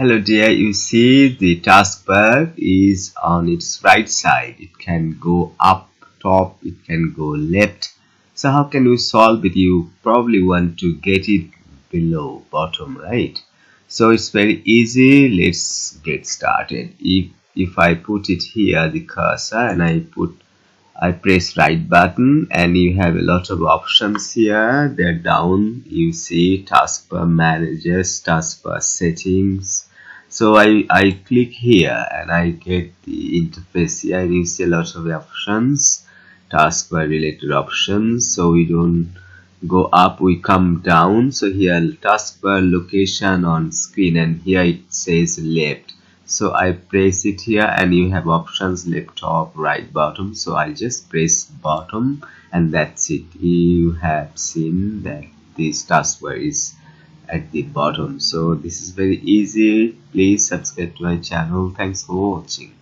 Hello dear, you see the taskbar is on its right side. It can go up top, it can go left. So how can we solve it? You probably want to get it below bottom, right? So it's very easy. Let's get started. If I put it here, the cursor, and I press right button, and you have a lot of options here. They're down. You see taskbar managers, taskbar settings. So I click here and I get the interface here, and you see a lot of options, taskbar related options. So we don't go up, we come down. So here taskbar location on screen, and here it says left. So I press it here and you have options left, top, right, bottom. So I just press bottom and that's it. You have seen that this taskbar is at the bottom. So this is very easy. Please subscribe to my channel. Thanks for watching.